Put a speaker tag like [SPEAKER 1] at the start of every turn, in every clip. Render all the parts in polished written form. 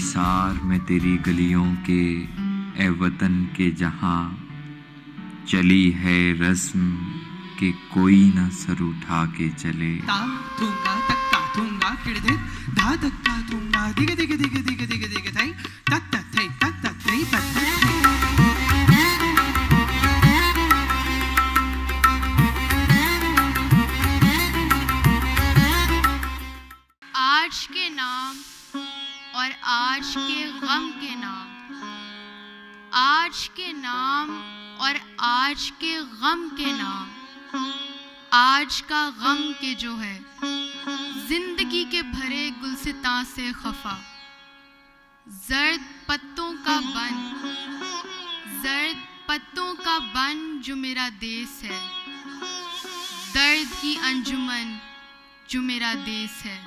[SPEAKER 1] निसार में तेरी गलियों के, ए वतन के जहां चली है रस्म कि कोई न सर उठा के चले।
[SPEAKER 2] ता थूंगा तक्का थूंगा किड़धे धा तक्का थूंगा दिग दिग दिग दिग दिग दिग थई तत थई तत थई तत थई।
[SPEAKER 3] आज के नाम और आज के गम के नाम, आज के नाम और आज के गम के नाम, आज का गम के जो है जिंदगी के भरे गुलसितां से खफा। जर्द पत्तों का बन, जर्द पत्तों का बन जो मेरा देश है, दर्द की अंजुमन जो मेरा देश है।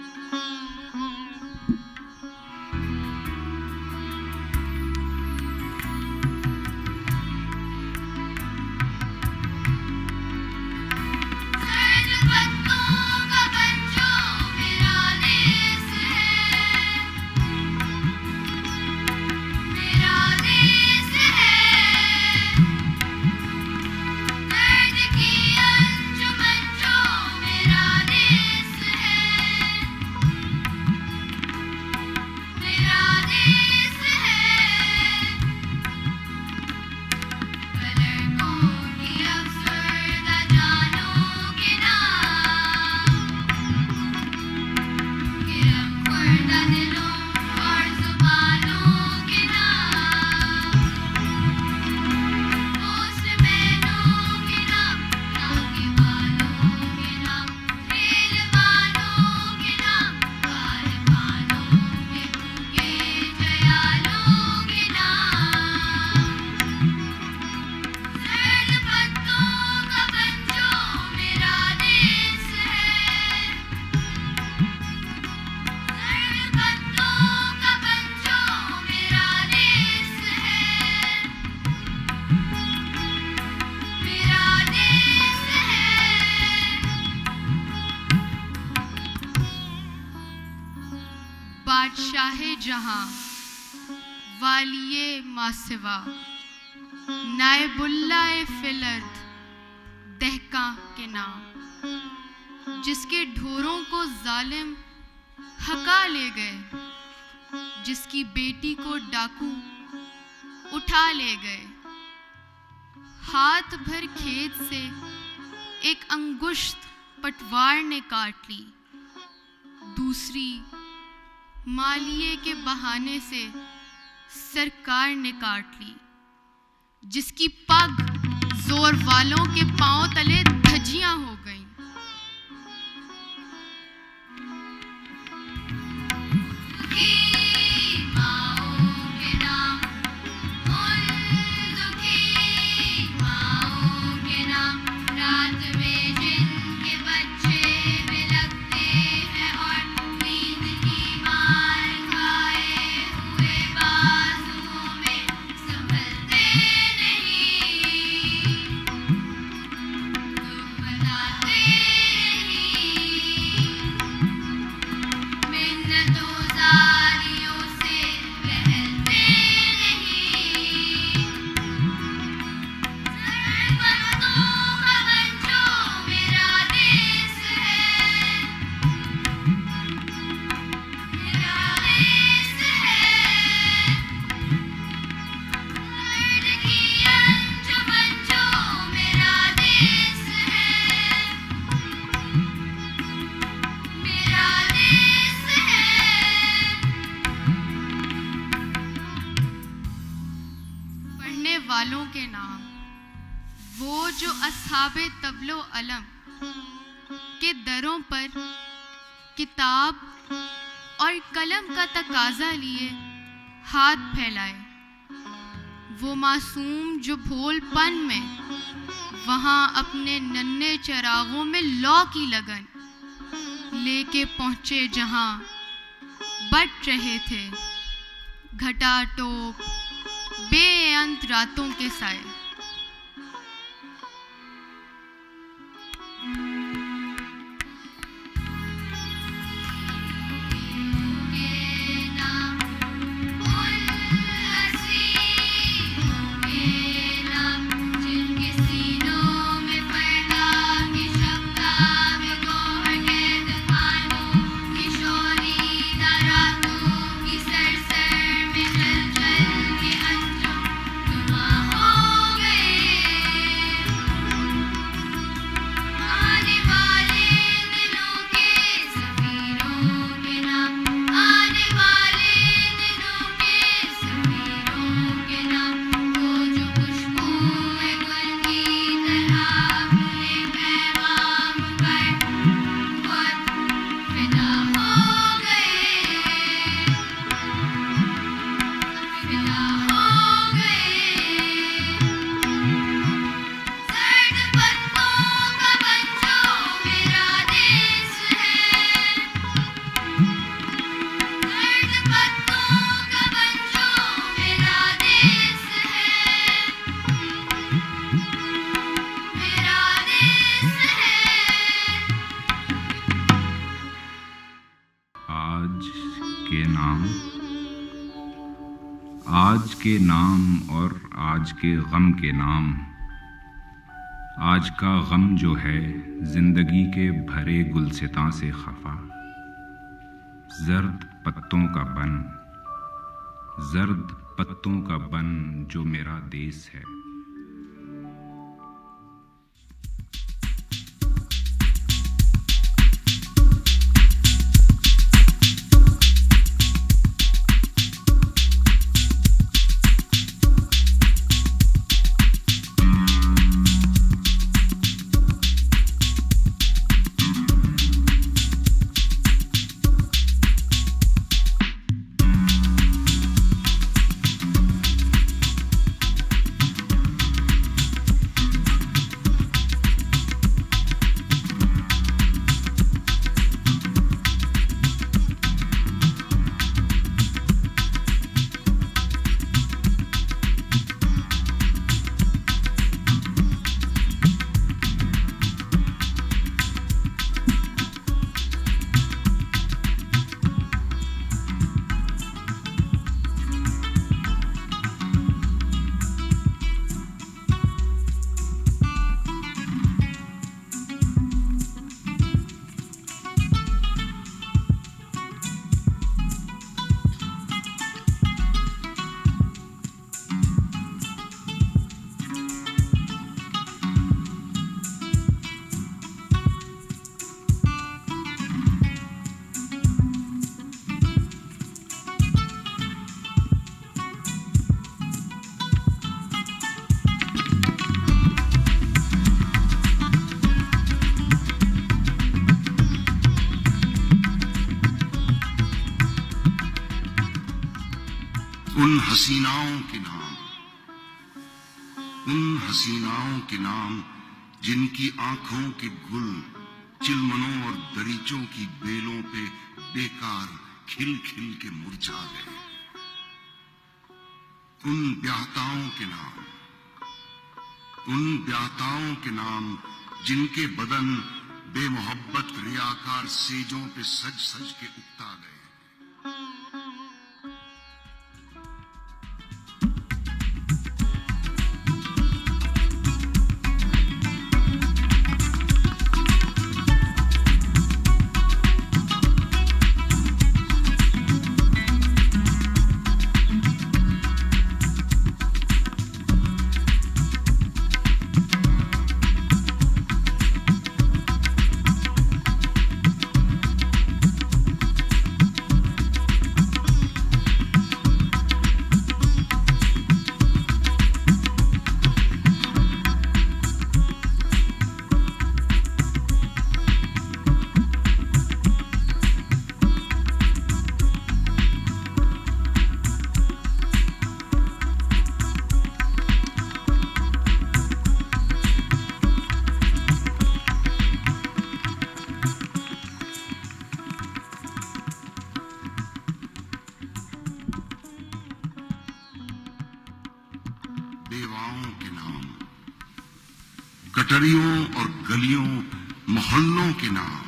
[SPEAKER 3] बादशाहे जहां वालिये मासिवा, नायबुल्लाए फिलर्द दहका के नाम, जिसके ढोरों को जालिम हका ले गए, जिसकी बेटी को डाकू उठा ले गए। हाथ भर खेत से एक अंगुश्त पटवार ने काट ली, दूसरी मालिये के बहाने से सरकार ने काट ली, जिसकी पग जोर वालों के पांव तले धज्जियां हो गईं। वालों के नाम, वो जो अस्हाबे तबलो अलम के दरों पर किताब और कलम का तकाजा लिए हाथ फैलाए, वो मासूम जो भोलपन में वहाँ अपने नन्हे चरागों में लौ की लगन लेके पहुँचे जहाँ बट रहे थे घटाटोप बेअंत रातों के साए।
[SPEAKER 4] आज के नाम और आज के गम के नाम। आज का गम जो है जिंदगी के भरे गुलसितां से खफा, जर्द पत्तों का बन, जर्द पत्तों का बन जो मेरा देश है।
[SPEAKER 5] उन हसीनाओं के नाम, उन हसीनाओं के नाम जिनकी आंखों के गुल चिलमनों और दरीचों की बेलों पे बेकार खिल खिल के मुरझा गए। उन ब्याहताओं के नाम, उन ब्याहताओं के नाम जिनके बदन बेमोहब्बत रियाकार सेजों पे सज सज के उकता गए। बेवाओं के नाम, कटरियों और गलियों मोहल्लों के नाम,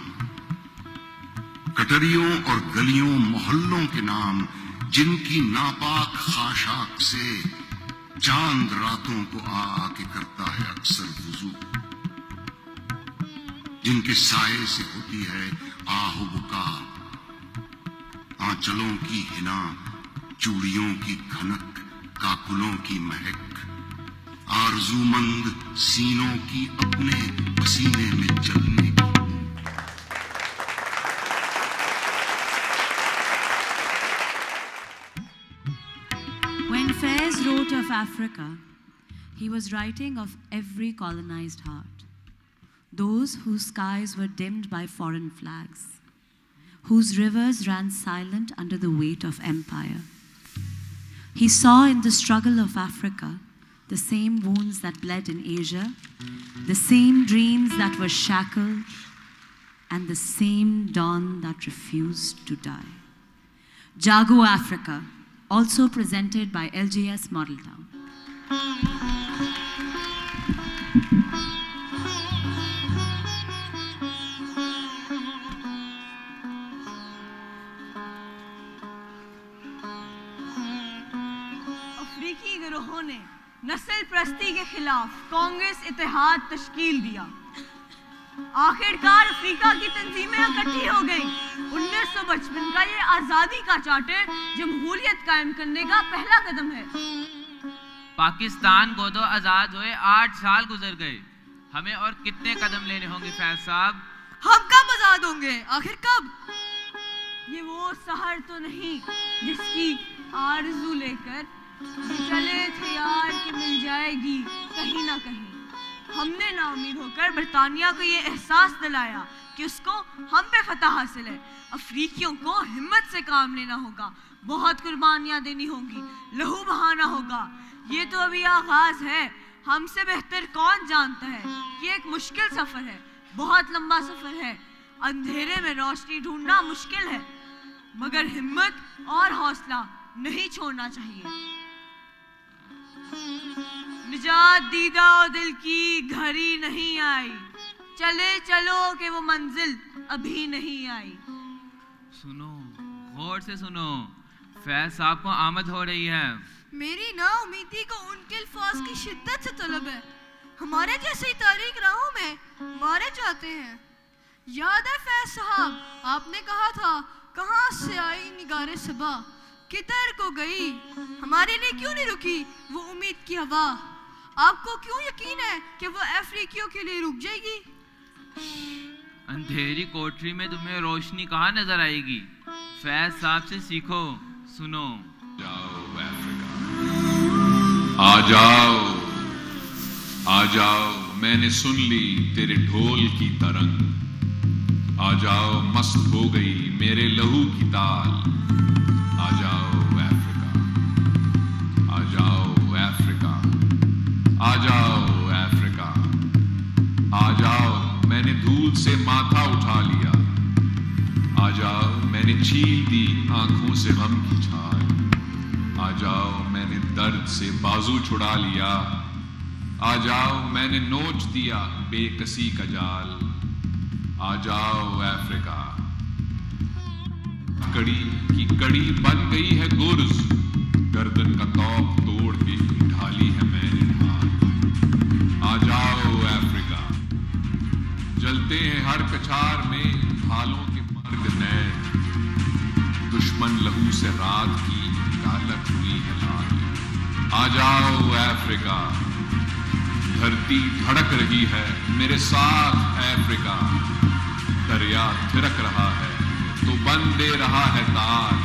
[SPEAKER 5] कटरियों और गलियों मोहल्लों के नाम जिनकी नापाक खाशाक से चांद रातों को आके करता है अक्सर वुजू, जिनके साये से होती है आह बुका, आंचलों की हिना, चूड़ियों की खनक, काकुलों की महक, आरजूमंद सीनों की अपने पसीने में जलने की।
[SPEAKER 6] When Fairs wrote of Africa, he was writing of every colonized heart, those whose skies were dimmed by foreign flags, whose rivers ran silent under the weight of empire. He saw in the struggle of Africa the same wounds that bled in Asia, the same dreams that were shackled, and the same dawn that refused to die. Jago Africa, also presented by LGS Model Town.
[SPEAKER 7] सरप्रस्ती के खिलाफ कांग्रेस इत्तेहाद तश्कील दिया। आखिरकार Africa की तंजीमें इकट्ठी हो गईं। 1955 का ये आज़ादी का चार्टर जमहूरियत कायम करने का पहला कदम है।
[SPEAKER 8] पाकिस्तान को तो आज़ाद हुए 8 साल गुजर गए, हमें और कितने कदम लेने होंगे फैज साहब?
[SPEAKER 7] हम कब आज़ाद होंगे? आखिर कब? ये वो सहर तो नहीं जिसकी आरज़ू लेकर चले थे यार कि मिल जाएगी कहीं ना कहीं। हमने नाउमीद होकर बरतानिया को ये एहसास दिलाया कि उसको हम पे फतह हासिल है। अफ्रीकियों को हिम्मत से काम लेना होगा, बहुत कुर्बानियां देनी होंगी, लहू बहाना होगा। ये तो अभी आगाज है। हमसे बेहतर कौन जानता है कि एक मुश्किल सफर है, बहुत लंबा सफर है। अंधेरे में रोशनी ढूंढना मुश्किल है, मगर हिम्मत और हौसला नहीं छोड़ना चाहिए। निजात दीदा और दिल की घड़ी नहीं आई, चले चलो कि वो मंजिल अभी नहीं आई।
[SPEAKER 8] सुनो, गौर से सुनो, फैज साहब को आमद हो रही है।
[SPEAKER 7] मेरी नाउमीदी को उनके अल्फाज की शिद्दत से तलब है। हमारे जैसे ही तारीख राहों में मारे जाते हैं। याद है फैज साहब, आपने कहा था कहाँ से आई निगारे सबा, किधर को गई, हमारे लिए क्यों नहीं रुकी वो उम्मीद की हवा। आपको क्यों यकीन है कि वो अफ्रीकियों के लिए रुक जाएगी?
[SPEAKER 8] अंधेरी कोठरी में तुम्हें रोशनी कहाँ नजर आएगी? फैज साहब से सीखो। सुनो,
[SPEAKER 4] जाओ अफ्रीका, आ जाओ, आ जाओ, मैंने सुन ली तेरे ढोल की तरंग। आ जाओ, मस्त हो गई मेरे लहू की ताल। आ जाओ अफ्रीका, आ जाओ अफ्रीका, आ जाओ अफ्रीका, आ जाओ, मैंने धूल से माथा उठा लिया। आ जाओ, मैंने छील दी आंखों से गम की छाल। आ जाओ, मैंने दर्द से बाजू छुड़ा लिया। आ जाओ, मैंने नोच दिया बेकसी का जाल। आ जाओ अफ्रीका, कड़ी की कड़ी बन गई है गुर्ज, गर्दन का तौक तोड़ के ढाली है मैंने ढाल। आ जाओ अफ्रीका, जलते हैं हर कछार में भालों के मर्ग नैन। दुश्मन लहू से रात की कालक हुई है लाल। आ जाओ अफ्रीका, धरती धड़क रही है मेरे साथ अफ्रीका। दरिया थिरक रहा है तो बन दे रहा है ताल।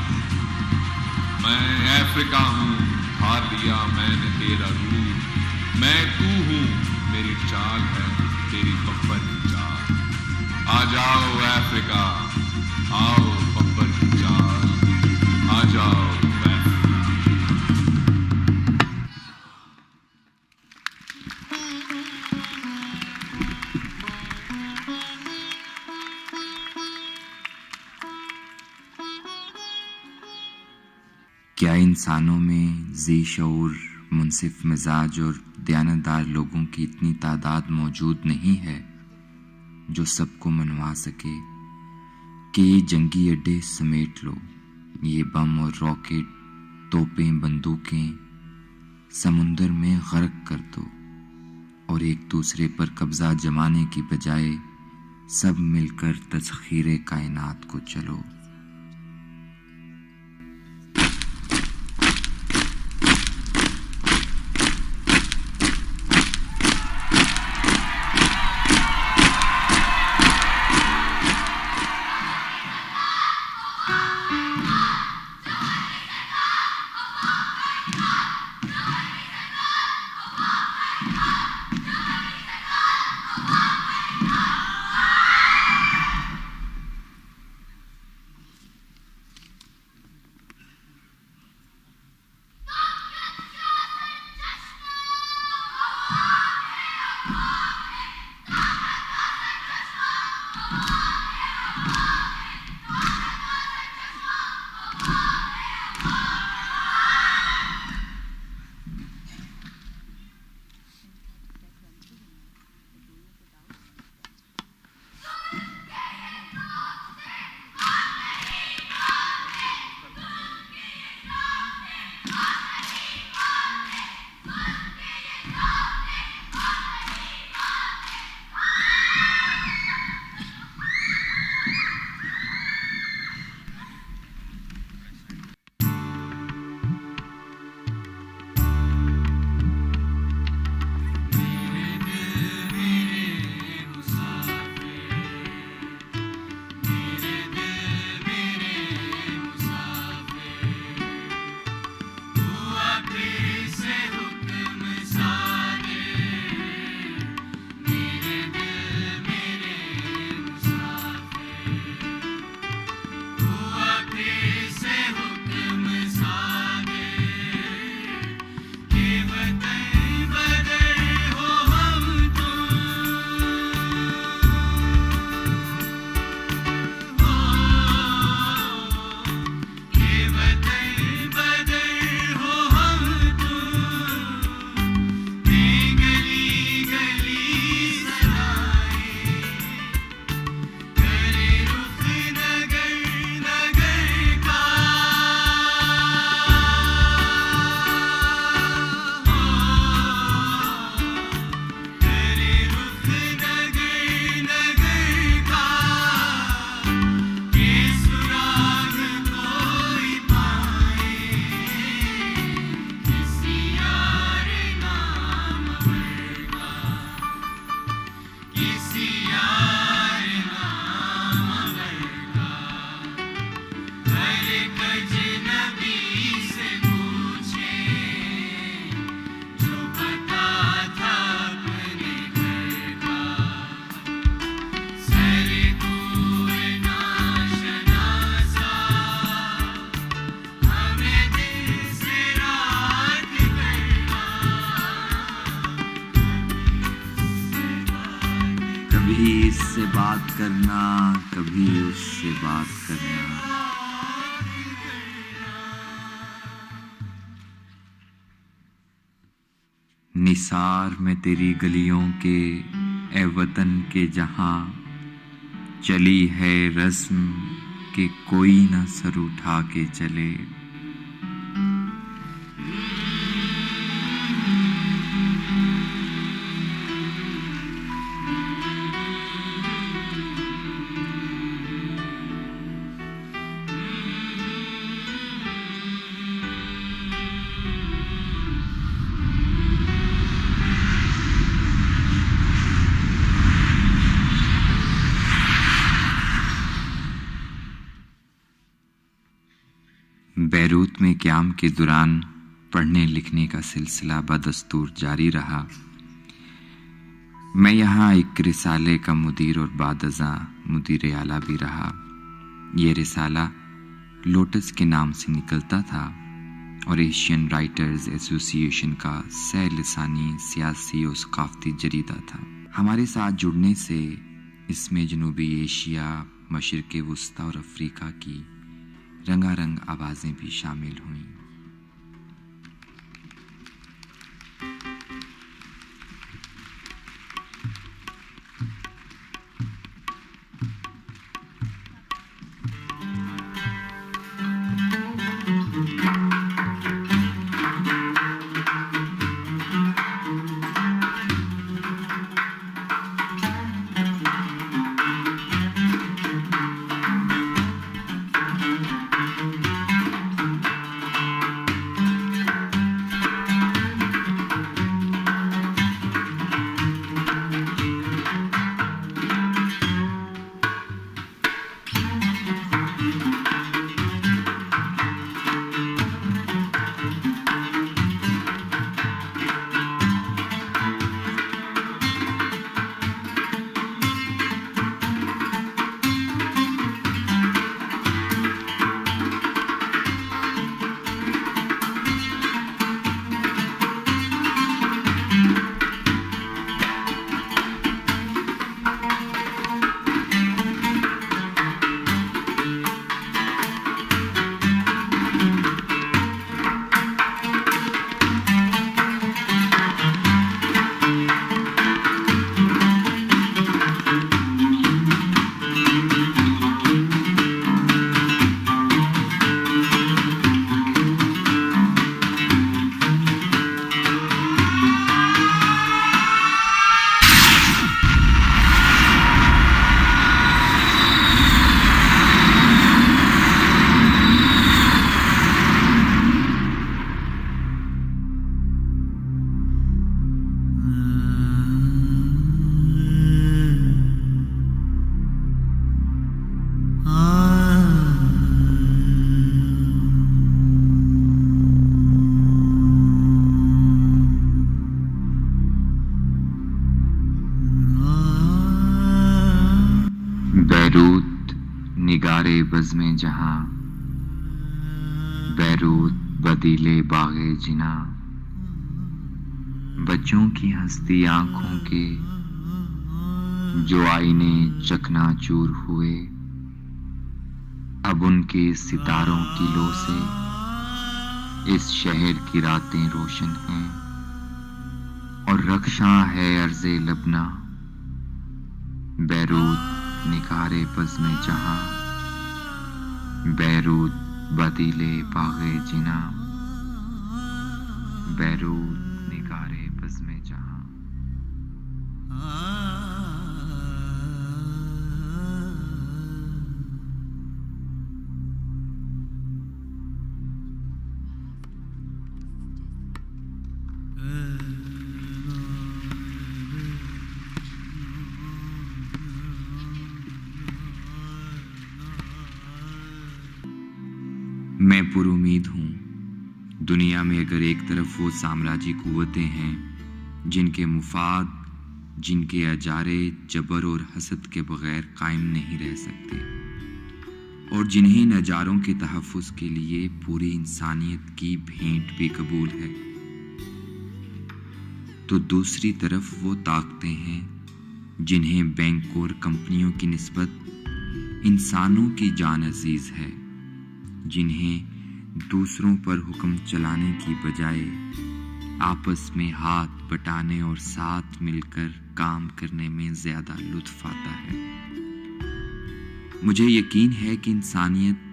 [SPEAKER 4] मैं अफ्रीका हूँ, हार लिया मैंने तेरा रूप। मैं तू हूँ, मेरी चाल है तेरी बब्बर की चाल। आ जाओ अफ्रीका, आओ बब्बर की चाल। आ जाओ
[SPEAKER 1] क्या इंसानों में ज़ी शऊर, मुनसिफ मिजाज और दयानतदार लोगों की इतनी तादाद मौजूद नहीं है जो सबको मनवा सके कि ये जंगी अड्डे समेट लो, ये बम और रॉकेट, तोपें, बंदूकें समुंदर में गर्क कर दो और एक दूसरे पर कब्जा जमाने की बजाय सब मिलकर तस्खीरे कायनात को चलो। कभी इससे बात करना, कभी उससे बात करना। निसार में तेरी गलियों के ए वतन के जहां चली है रस्म कि कोई न सर उठा के चले। बैरूत में क़याम के दौरान पढ़ने लिखने का सिलसिला बदस्तूर जारी रहा। मैं यहाँ एक रिसाले का मुदीर और बादज़ा मुदीर आला भी रहा। ये रिसाला लोटस के नाम से निकलता था और एशियन राइटर्स एसोसिएशन का सह-लिसानी सियासी और सकाफ़ती जरीदा था। हमारे साथ जुड़ने से इसमें जनूबी एशिया, मशरिक़ वुस्ता और अफ्रीका की रंगारंग आवाज़ें भी शामिल हुईं। बैरूत निगारे बज़्मे जहां, बैरूत बदीले बागे जिना, बच्चों की हंसती आंखों के जो आईने चकनाचूर हुए, अब उनके सितारों की लो से इस शहर की रातें रोशन हैं और रख्शां है अर्ज़े लबना। बैरूत निगारे बज़्मे जहां, बैरूत बदीले बागे जिना, बैरूत निगारे बज़्मे जहां। मैं पुरुमीद हूँ। दुनिया में अगर एक तरफ वो साम्राज्य कुव्वतें हैं जिनके मुफाद, जिनके अजारे जबर और हसद के बगैर कायम नहीं रह सकते और जिन्हें नजारों के तहफ़्फ़ुज़ के लिए पूरी इंसानियत की भेंट भी कबूल है, तो दूसरी तरफ वो ताकतें हैं जिन्हें बैंकों और कंपनियों की निस्बत इंसानों की जान अजीज है, जिन्हें दूसरों पर हुक्म चलाने की बजाय आपस में हाथ बटाने और साथ मिलकर काम करने में ज्यादा लुत्फ आता है। मुझे यकीन है कि इंसानियत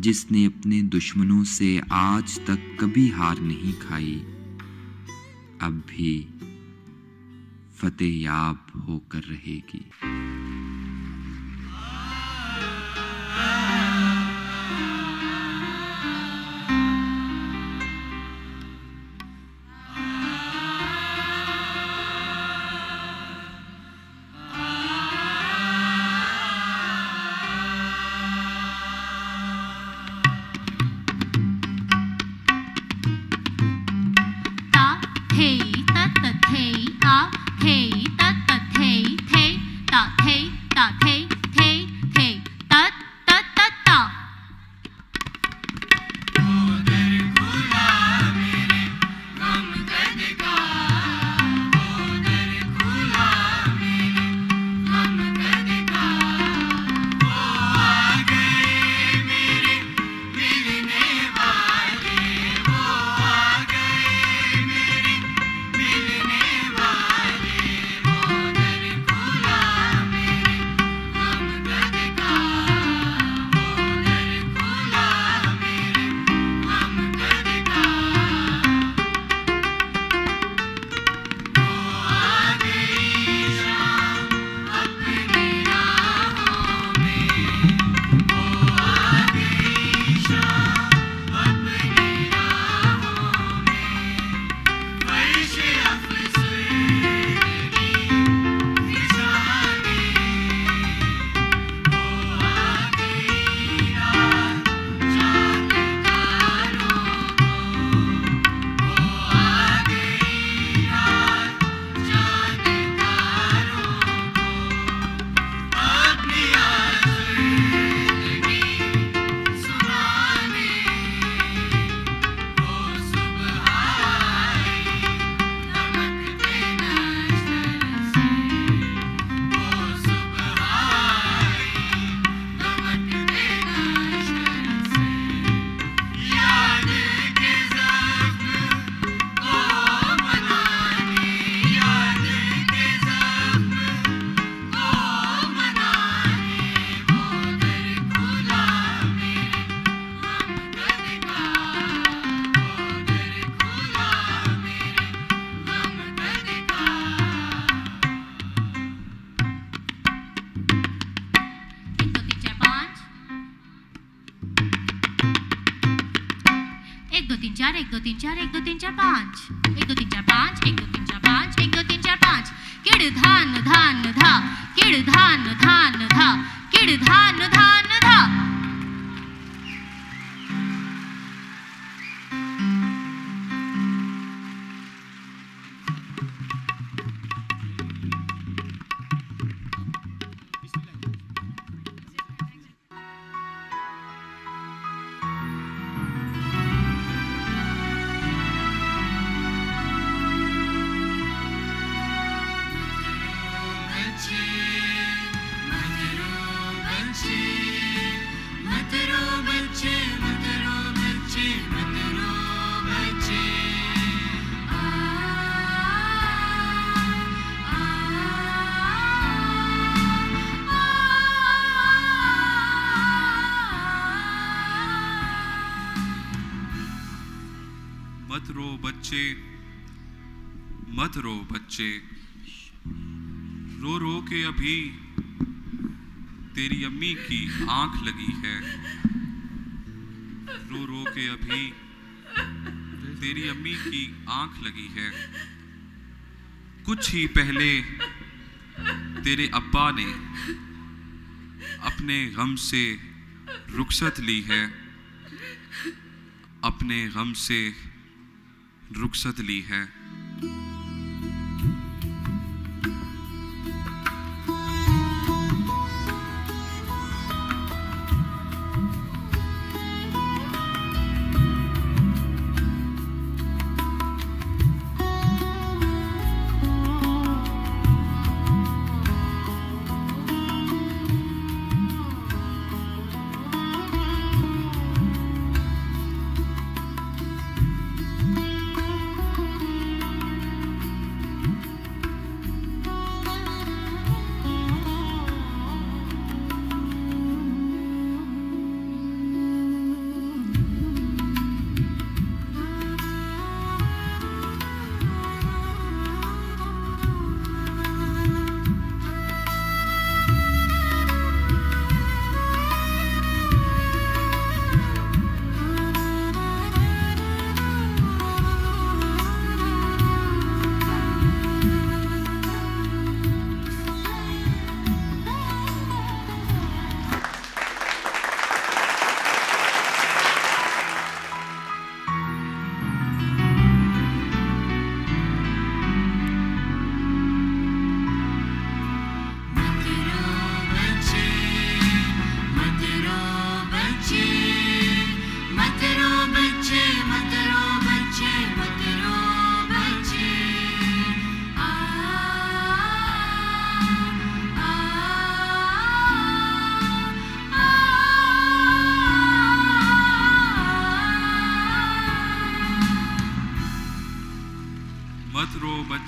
[SPEAKER 1] जिसने अपने दुश्मनों से आज तक कभी हार नहीं खाई, अब भी फतेह याब होकर रहेगी।
[SPEAKER 4] मत रो बच्चे, रो रो के अभी तेरी अम्मी की आंख लगी है। रो रो के अभी तेरी अम्मी की आंख लगी है। कुछ ही पहले तेरे अब्बा ने अपने गम से रुखसत ली है, अपने गम से रुखसत ली है।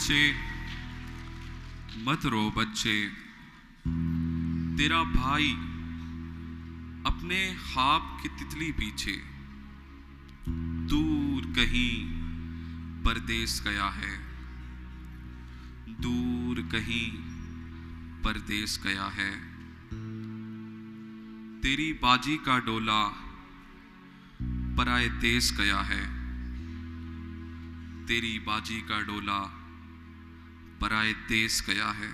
[SPEAKER 4] बच्चे, मत रो बच्चे। तेरा भाई अपने ख्वाब की तितली पीछे दूर कहीं परदेस गया है, दूर कहीं परदेस गया है। तेरी बाजी का डोला पराए देश गया है, तेरी बाजी का डोला पराए देश गया है।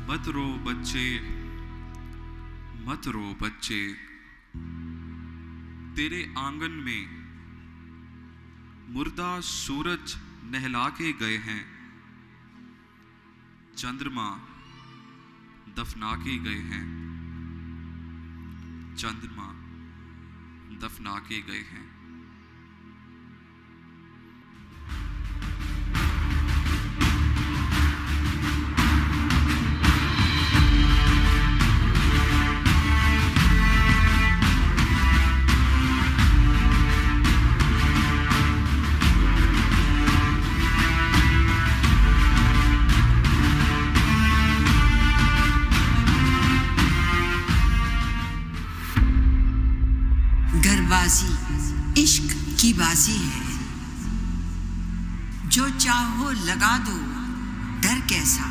[SPEAKER 4] मत रो बच्चे, मत रो बच्चे। तेरे आंगन में मुर्दा सूरज नहला के गए हैं, चंद्रमा दफना के गए हैं, चंद्रमा दफना के गए हैं।
[SPEAKER 9] गरबाजी इश्क की बाजी है, जो चाहो लगा दो डर कैसा।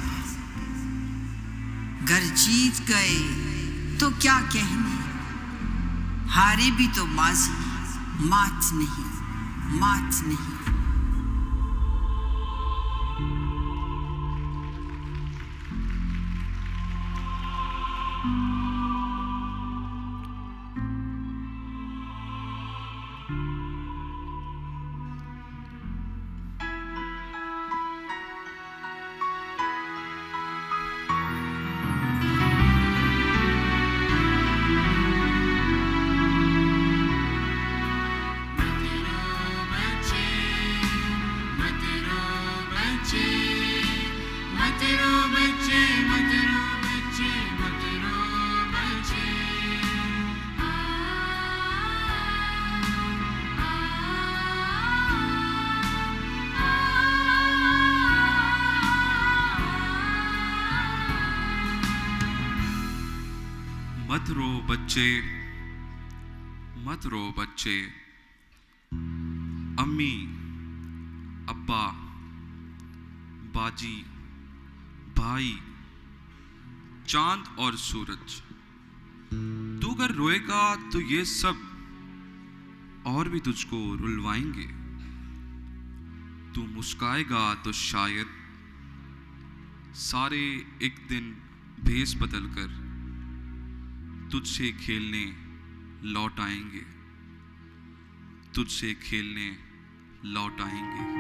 [SPEAKER 9] गर जीत गए तो क्या कहने, हारे भी तो माजी, मात नहीं, मात नहीं।
[SPEAKER 4] मत रो बच्चे, मत रो बच्चे। अम्मी
[SPEAKER 10] अब्बा, बाजी, भाई, चांद और सूरज। तू अगर रोएगा तो ये सब और भी तुझको रुलवाएंगे। तू मुस्काएगा तो शायद सारे एक दिन भेस बदलकर तुझसे खेलने लौट आएंगे, तुझसे खेलने लौट आएंगे।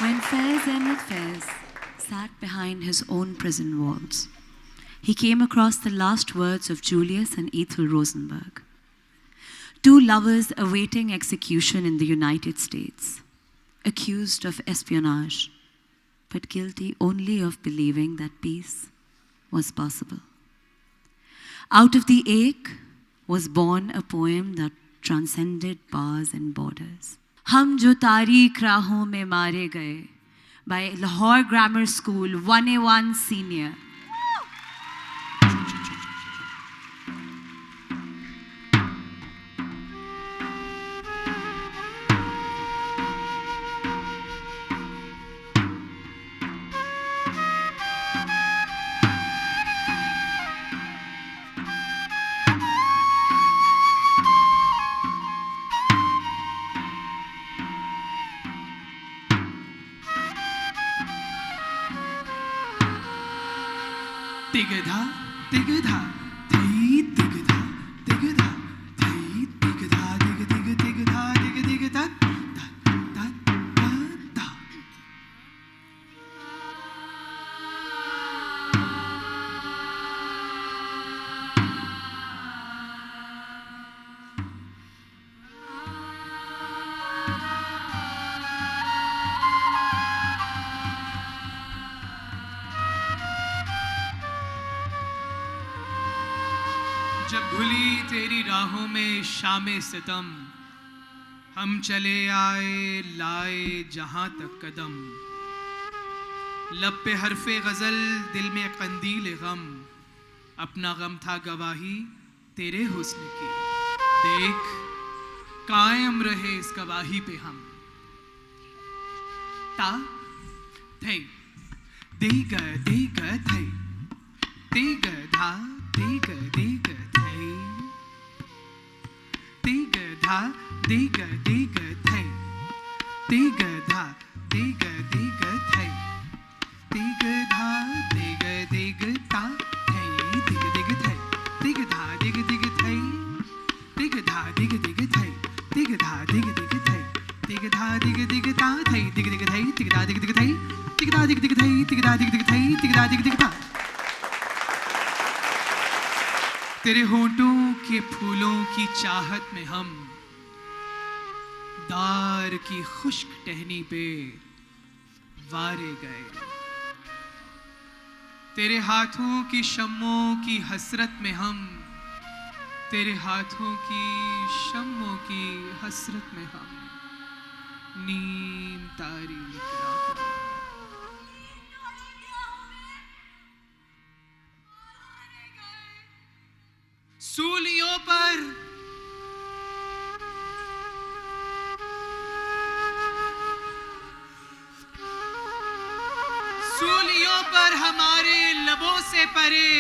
[SPEAKER 6] When Faiz Ahmed Faiz sat behind his own prison walls, he came across the last words of Julius and Ethel Rosenberg, two lovers awaiting execution in the United States, accused of espionage, but guilty only of believing that peace was possible. Out of the ache was born a poem that transcended bars and borders. हम जो तारीख राहों में मारे गए, by Lahore Grammar School 1A1 Senior.
[SPEAKER 2] Tigada, tigada, thai, tigada, tigada, thai, tigada, tigada, tigada, tigada, tigada, ta, ta, ta. जब घुली तेरी राहों में शामे सितम, हम चले आए लाए जहां तक कदम। लब पे हरफे गजल, दिल में कंदील गम, अपना गम था गवाही तेरे हुस्न की। देख कायम रहे इस गवाही पे हम। ता थे देग देग थे देग धा देग देग थे देग धा देग देग थे देग धा देग देग थे देग धा देग देग ता थे देग देग थे देग धा देग देग थे देग धा देग देग थे देग धा देग देग थे देग धा देग देग ता थे देग देग थे देग धा देग देग थे देग धा देग देग थे देग धा देग देग थे देग धा देग देग ता। तेरे होंठों के फूलों की चाहत में हम दार की खुश्क टहनी पे वारे गए। तेरे हाथों की शम्मों की हसरत में हम, तेरे हाथों की शम्मों की हसरत में हम नीम तारीख राहों सूलियों पर सूलियों पर हमारे लबों से परे,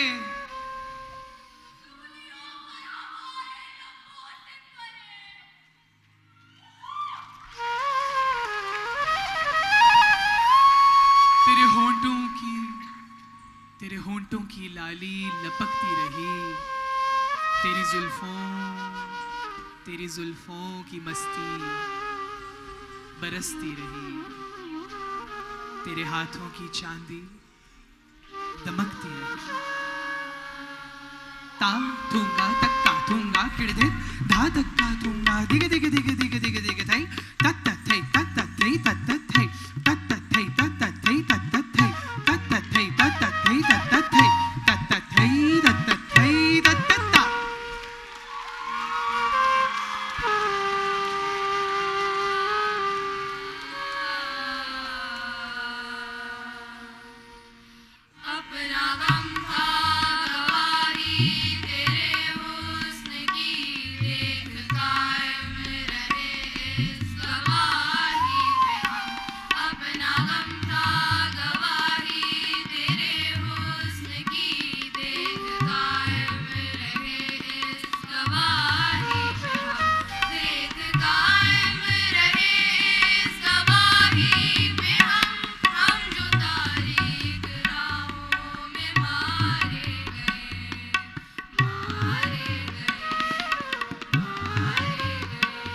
[SPEAKER 2] तेरे होंठों की लाली लपकती रही, तेरी जुल्फों की मस्ती बरसती रही, तेरे हाथों की चांदी दमकती रही। ता थूंगा तक्का थूंगा किड़दे धा तक्का थूंगा दिग दिग दिग दिग दिग दिग थाई तत थई तत थई तत थई तत थई तत थई तत थई तत थई तत थई तत थई तत थई तत थई तत ता।
[SPEAKER 3] अपना गम था गवाही तेरे हुस्न की, देख कायम रहे इस गवाही पे हम। अपना गम था गवाही तेरे हुस्न की, देख कायम रहे इस गवाही पे हम। देख कायम रहे इस गवाही पे हम जो तारीख राहों में मारे गए, मारे गए, मारे गए।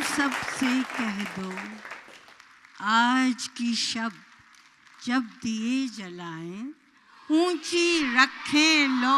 [SPEAKER 11] सबसे कह दो, आज की शब जब दिए जलाएं, ऊंची रखें लो।